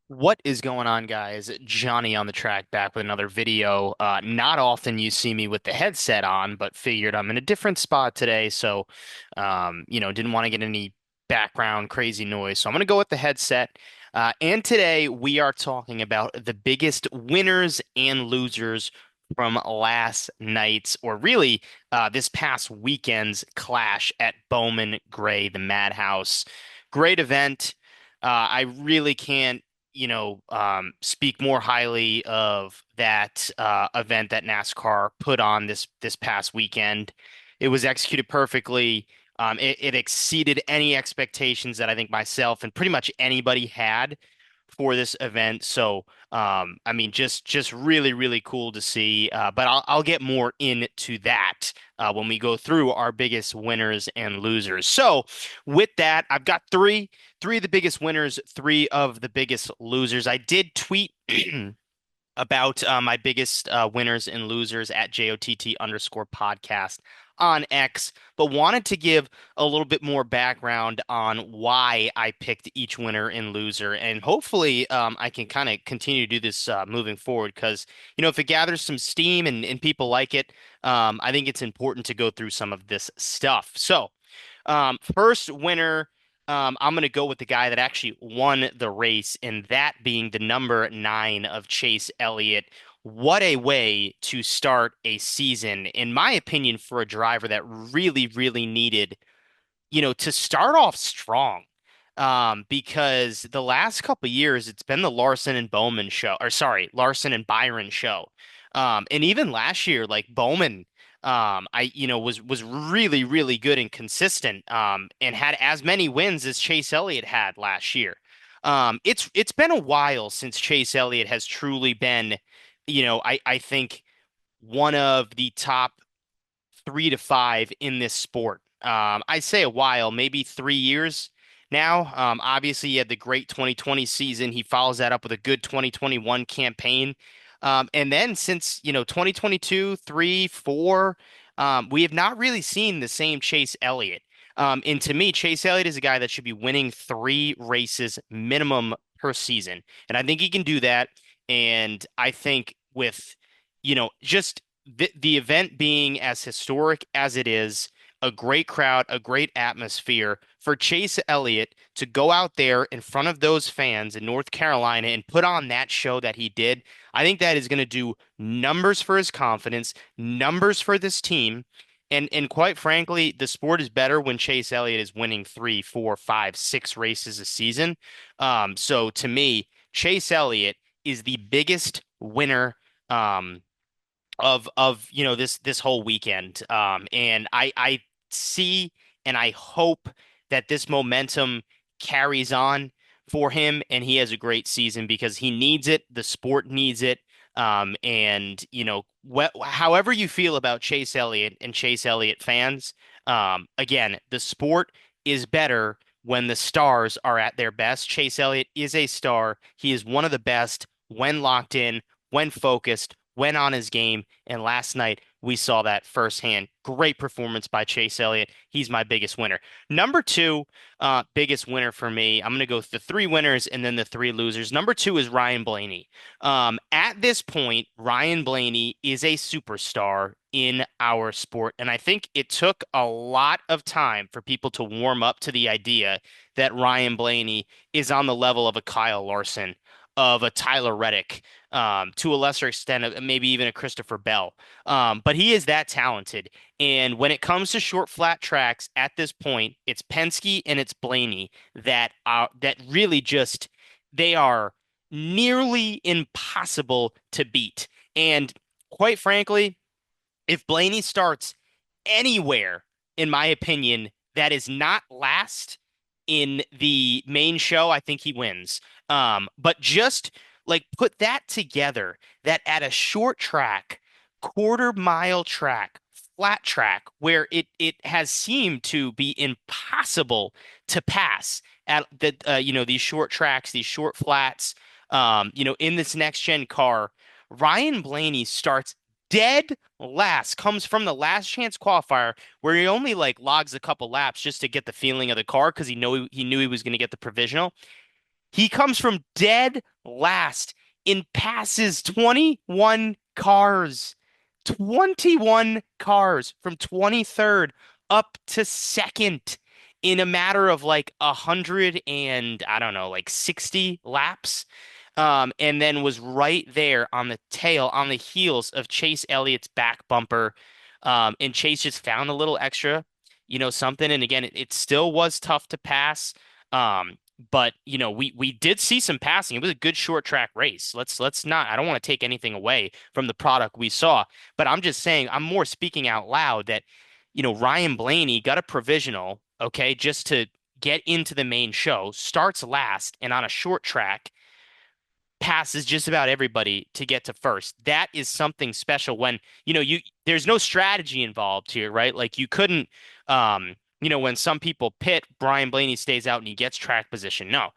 What is going on, guys? Johnny on the track back with another video. Not often you see me with the headset on, but figured I'm in a different spot today, so didn't want to get any background crazy noise. So I'm gonna go with the headset. And today we are talking about the biggest winners and losers from last night's, or really this past weekend's clash at Bowman Gray, the Madhouse. Great event. I really can't speak more highly of that event that NASCAR put on this past weekend. It was executed perfectly. It exceeded any expectations that I think myself and pretty much anybody had for this event. So, I mean, just really, really cool to see. But I'll get more into that when we go through our biggest winners and losers. So, with that, I've got three of the biggest winners, three of the biggest losers. I did tweet about my biggest winners and losers at JOTT_podcast on X, but wanted to give a little bit more background on why I picked each winner and loser. And hopefully I can kind of continue to do this moving forward because, if it gathers some steam and people like it, I think it's important to go through some of this stuff. So, first winner, I'm going to go with the guy that actually won the race, and that being the number nine of Chase Elliott. What a way to start a season, in my opinion, for a driver that really, really needed, to start off strong. Because the last couple of years, it's been the Larson and Bowman show, or sorry, Larson and Byron show. And even last year, like Bowman, was really, really good and consistent, and had as many wins as Chase Elliott had last year. It's been a while since Chase Elliott has truly been, I think one of the top 3 to 5 in this sport. I say a while, maybe 3 years now. Obviously, he had the great 2020 season. He follows that up with a good 2021 campaign. And then since, 2022, three, four, we have not really seen the same Chase Elliott. And to me, Chase Elliott is a guy that should be winning 3 races minimum per season. And I think he can do that. And I think with, just the event being as historic as it is, a great crowd, a great atmosphere for Chase Elliott to go out there in front of those fans in North Carolina and put on that show that he did. I think that is going to do numbers for his confidence, numbers for this team. And quite frankly, the sport is better when Chase Elliott is winning 3, 4, 5, 6 races a season. So to me, Chase Elliott is the biggest winner. Of this whole weekend. And I see and I hope that this momentum carries on for him and he has a great season because he needs it. The sport needs it. And however you feel about Chase Elliott and Chase Elliott fans, again, the sport is better when the stars are at their best. Chase Elliott is a star. He is one of the best when locked in, when focused, when on his game. And last night we saw that firsthand. Great performance by Chase Elliott. He's my biggest winner. Number two, biggest winner for me. I'm going to go with the three winners and then the three losers. Number two is Ryan Blaney. At this point, Ryan Blaney is a superstar in our sport. And I think it took a lot of time for people to warm up to the idea that Ryan Blaney is on the level of a Kyle Larson, of a Tyler Reddick, to a lesser extent, maybe even a Christopher Bell. But he is that talented. And when it comes to short flat tracks at this point, it's Penske and it's Blaney that really just they are nearly impossible to beat. And quite frankly, if Blaney starts anywhere, in my opinion, that is not last in the main show, I think he wins. But just like put that together, that at a short track, quarter-mile track, flat track, where it has seemed to be impossible to pass at these short tracks, these short flats, in this next gen car, Ryan Blaney starts dead last, comes from the last chance qualifier where he only like logs a couple laps just to get the feeling of the car because he knew he was going to get the provisional. He comes from dead last in passes, 21 cars. 21 cars from 23rd up to second in a matter of like 100 and I don't know, like 60 laps. And then was right there on the tail, on the heels of Chase Elliott's back bumper. And Chase just found a little extra, something. And again, it still was tough to pass. Um, but we did see some passing. It was a good short track race. Let's not. I don't want to take anything away from the product we saw, but I'm just saying I'm more speaking out loud that Ryan Blaney got a provisional, okay, just to get into the main show, starts last, and on a short track passes just about everybody to get to first. That is something special when, there's no strategy involved here, right? Like you couldn't when some people pit, Brian Blaney stays out and he gets track position. No.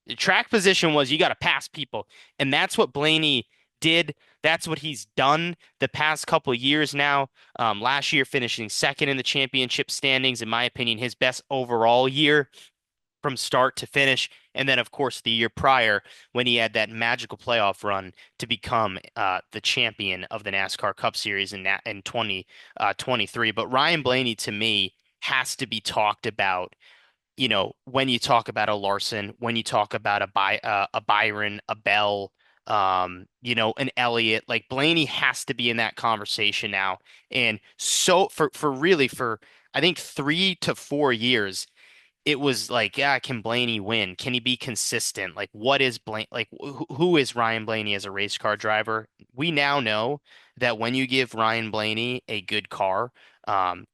The track position was you got to pass people. And that's what Blaney did. That's what he's done the past couple of years now. Last year finishing second in the championship standings, in my opinion, his best overall year from start to finish. And then, of course, the year prior when he had that magical playoff run to become the champion of the NASCAR Cup Series in 2023. But Ryan Blaney, to me, has to be talked about. When you talk about a Larson, when you talk about a Byron, a Bell, an Elliott, like Blaney has to be in that conversation now. And so for I think 3 to 4 years it was like, yeah, can Blaney win? Can he be consistent? Like, what is Blaine? Like, who is Ryan Blaney as a race car driver? We now know that when you give Ryan Blaney a good car,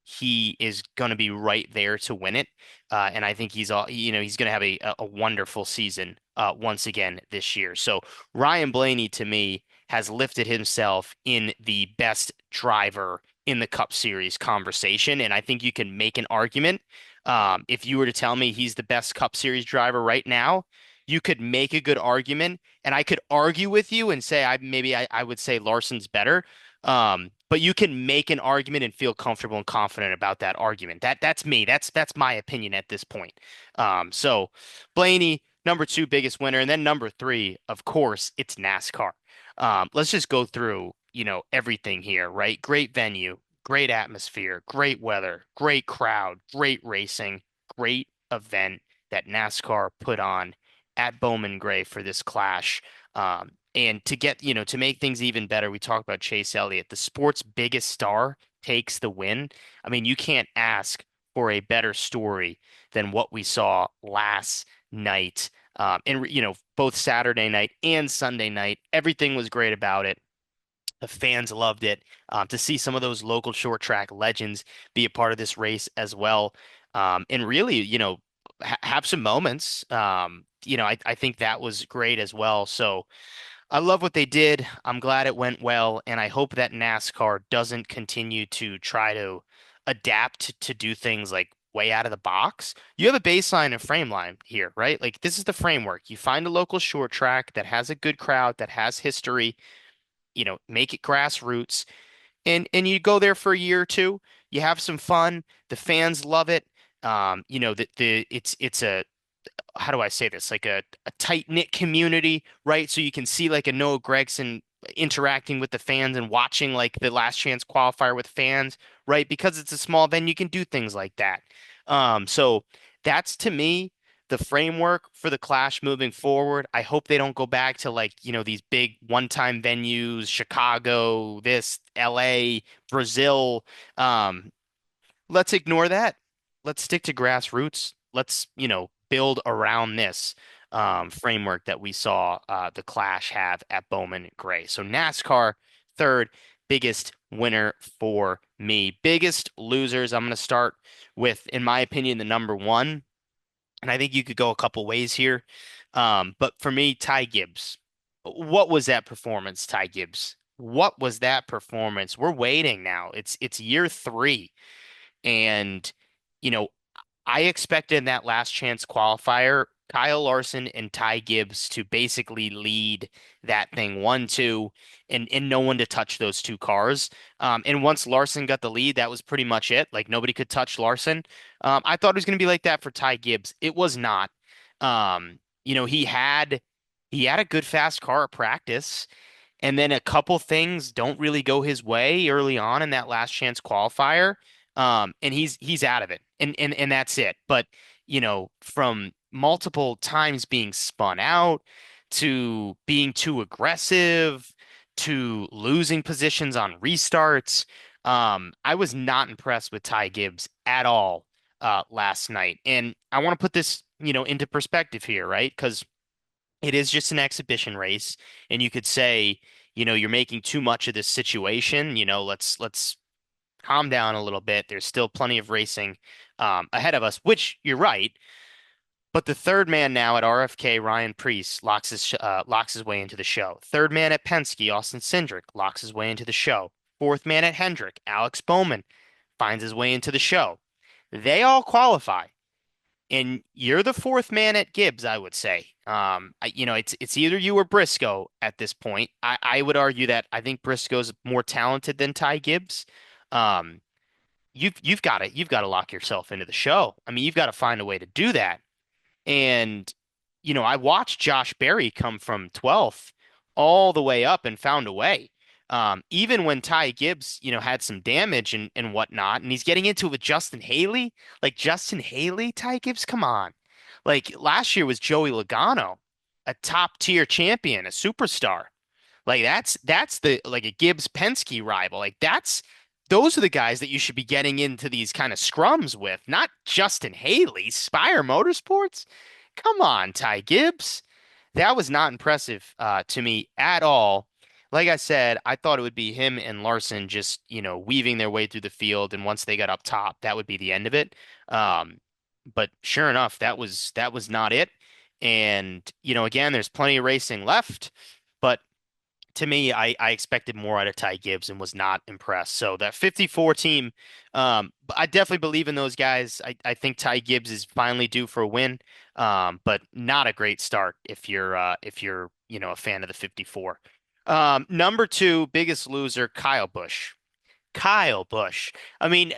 he is going to be right there to win it. And I think he's going to have a wonderful season once again this year. So Ryan Blaney, to me, has lifted himself in the best driver in the Cup Series conversation, and I think you can make an argument if you were to tell me he's the best Cup Series driver right now, you could make a good argument, and I could argue with you and say I would say Larson's better. But you can make an argument and feel comfortable and confident about that argument. That's me. That's my opinion at this point. So Blaney, number two biggest winner, and then number three, of course, it's NASCAR. Let's just go through, everything here, right? Great venue, great atmosphere, great weather, great crowd, great racing, great event that NASCAR put on at Bowman Gray for this clash. And to get, to make things even better, we talked about Chase Elliott, the sport's biggest star takes the win. I mean, you can't ask for a better story than what we saw last night. And, both Saturday night and Sunday night, everything was great about it. The fans loved it. To see some of those local short track legends be a part of this race as well. And really, have some moments. I think that was great as well. So I love what they did. I'm glad it went well. And I hope that NASCAR doesn't continue to try to adapt to do things like way out of the box. You have a baseline and frame line here, right? Like this is the framework. You find a local short track that has a good crowd, that has history, make it grassroots and you go there for a year or two, you have some fun, the fans love it. It's a how do I say this? Like a tight-knit community, right? So you can see like a Noah Gregson interacting with the fans and watching like the last chance qualifier with fans, right? Because it's a small venue, you can do things like that. So that's to me the framework for the Clash moving forward. I hope they don't go back to like, these big one-time venues, Chicago, this, LA, Brazil. Um, let's ignore that. Let's stick to grassroots. Let's, build around this framework that we saw the Clash have at Bowman Gray. So NASCAR, third biggest winner for me. Biggest losers, I'm going to start with, in my opinion, the number one. And I think you could go a couple ways here. But for me, Ty Gibbs. What was that performance, Ty Gibbs? What was that performance? We're waiting now. It's year three. And, you know, I expected in that last chance qualifier, Kyle Larson and Ty Gibbs to basically lead that thing 1-2 and no one to touch those two cars. And once Larson got the lead, that was pretty much it. Like nobody could touch Larson. I thought it was going to be like that for Ty Gibbs. It was not. Um, he had a good fast car at practice. And then a couple things don't really go his way early on in that last chance qualifier. And he's out of it. And that's it. But, from multiple times being spun out to being too aggressive to losing positions on restarts, I was not impressed with Ty Gibbs at all last night. And I want to put this, into perspective here, right? Because it is just an exhibition race, and you could say, you're making too much of this situation. Let's calm down a little bit. There's still plenty of racing ahead of us, which you're right. But the third man now at RFK, Ryan Preece, locks his way into the show. Third man at Penske, Austin Cindric, locks his way into the show. Fourth man at Hendrick, Alex Bowman, finds his way into the show. They all qualify. And you're the fourth man at Gibbs, I would say. It's either you or Briscoe at this point. I would argue that I think Briscoe's more talented than Ty Gibbs. Um, you've got to lock yourself into the show. I mean, you've got to find a way to do that. And, I watched Josh Berry come from 12th all the way up and found a way. Even when Ty Gibbs, had some damage and whatnot, and he's getting into it with Justin Haley. Like Justin Haley, Ty Gibbs, come on. Like last year was Joey Logano, a top tier champion, a superstar. Like that's the like a Gibbs Penske rival. Like those are the guys that you should be getting into these kind of scrums with, not Justin Haley, Spire Motorsports. Come on, Ty Gibbs. That was not impressive to me at all. Like I said, I thought it would be him and Larson just, weaving their way through the field, and once they got up top, that would be the end of it. Um, but sure enough, that was not it. And, again, there's plenty of racing left, but to me, I expected more out of Ty Gibbs and was not impressed. So that 54 team, I definitely believe in those guys. I think Ty Gibbs is finally due for a win, but not a great start if you're a fan of the 54. Number two, biggest loser, Kyle Busch. Kyle Busch. I mean,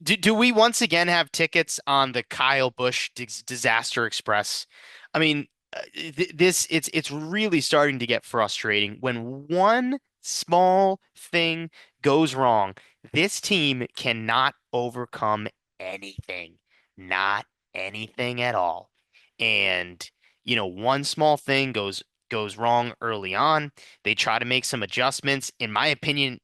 do we once again have tickets on the Kyle Busch Disaster Express? I mean, it's really starting to get frustrating when one small thing goes wrong. This team cannot overcome anything, not anything at all. And one small thing goes wrong early on. They try to make some adjustments. In my opinion,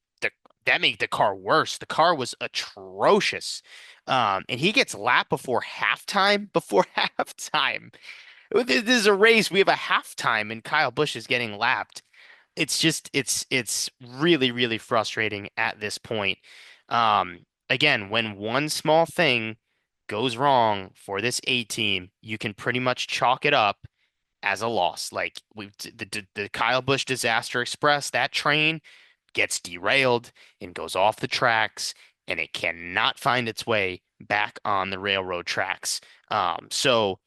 that made the car worse. The car was atrocious. And he gets lapped before halftime. Before halftime. This is a race. We have a halftime, and Kyle Busch is getting lapped. It's really, really frustrating at this point. Again, when one small thing goes wrong for this A team, you can pretty much chalk it up as a loss. Like the Kyle Busch Disaster Express, that train gets derailed and goes off the tracks, and it cannot find its way back on the railroad tracks. So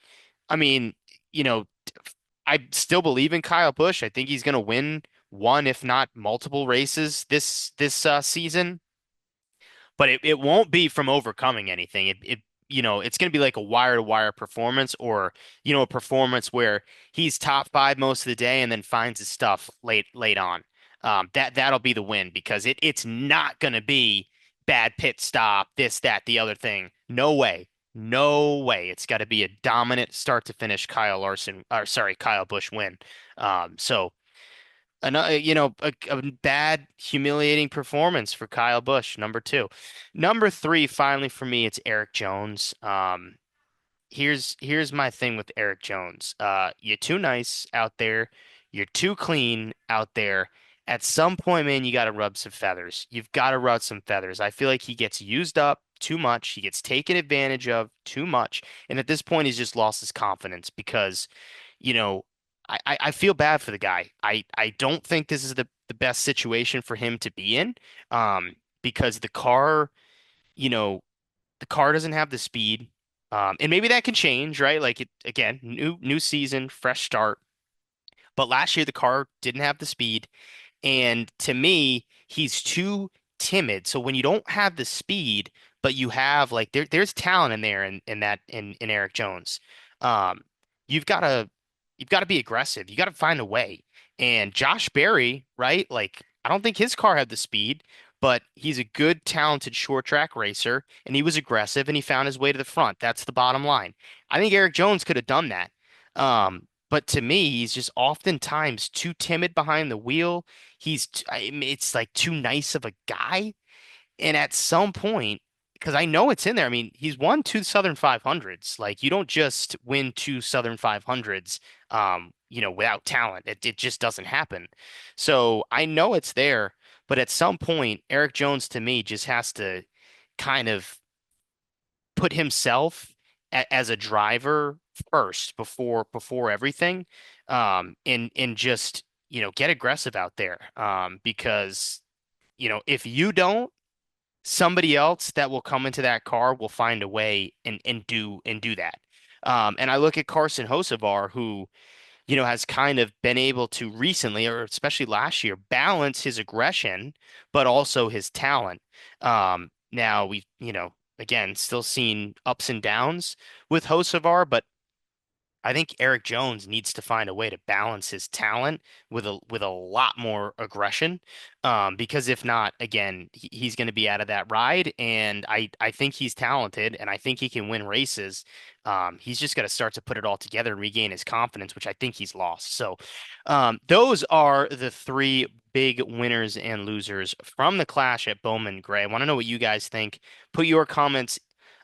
I mean, you know, I still believe in Kyle Busch. I think he's going to win one, if not multiple races this season, but it won't be from overcoming anything. It's going to be like a wire to wire performance, or a performance where he's top five most of the day and then finds his stuff late on. That'll be the win, because it's not going to be bad pit stop, this, that, the other thing. No way. No way. It's got to be a dominant start to finish Kyle Busch win. So another, a bad, humiliating performance for Kyle Busch, number two. Number three, finally for me, it's Eric Jones. Here's my thing with Eric Jones. You're too nice out there. You're too clean out there. At some point, man, you got to rub some feathers. You've got to rub some feathers. I feel like he gets used up too much. He gets taken advantage of too much. And at this point, he's just lost his confidence because, you know, I feel bad for the guy. I don't think this is the best situation for him to be in, because you know, the car doesn't have the speed. And maybe that can change, right? Like again, new season, fresh start. But last year the car didn't have the speed, and to me, he's too timid. So when you don't have the speed, but you have like there's talent in there in Eric Jones. Um, you've got to. you've got to be aggressive. You got to find a way. And Josh Berry, right? Like, I don't think his car had the speed, but he's a good, talented short track racer, and he was aggressive and he found his way to the front. That's the bottom line. I think Eric Jones could have done that. But to me, he's just oftentimes too timid behind the wheel. It's like too nice of a guy. And at some point, because I know it's in there, I mean, he's won two Southern 500s. Like, you don't just win two Southern 500s, without talent. It just doesn't happen. So I know it's there, but at some point, Eric Jones to me just has to kind of put himself as a driver first before everything, and just get aggressive out there, because if you don't somebody else that will come into that car will find a way and do that. And I look at Carson Hocevar, who, has kind of been able to recently, or especially last year, balance his aggression, but also his talent. Now we've, again, still seen ups and downs with Hocevar, but I think Eric Jones needs to find a way to balance his talent with a lot more aggression, because if not, again, he's going to be out of that ride. And I think he's talented, and I think he can win races. He's just got to start to put it all together and regain his confidence, which I think he's lost. So, those are the three big winners and losers from the clash at Bowman Gray. I want to know what you guys think. Put your comments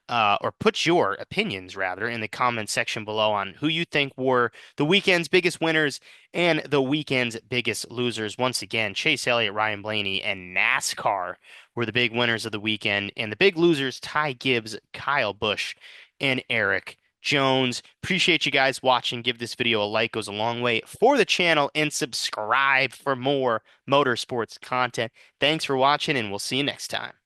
or put your opinions rather in the comment section below on who you think were the weekend's biggest winners and the weekend's biggest losers. Once again, Chase Elliott, Ryan Blaney, and NASCAR were the big winners of the weekend, and the big losers, Ty Gibbs, Kyle Busch, and Eric Jones. Appreciate you guys watching. Give this video a like, goes a long way for the channel, and subscribe for more motorsports content. Thanks for watching, and we'll see you next time.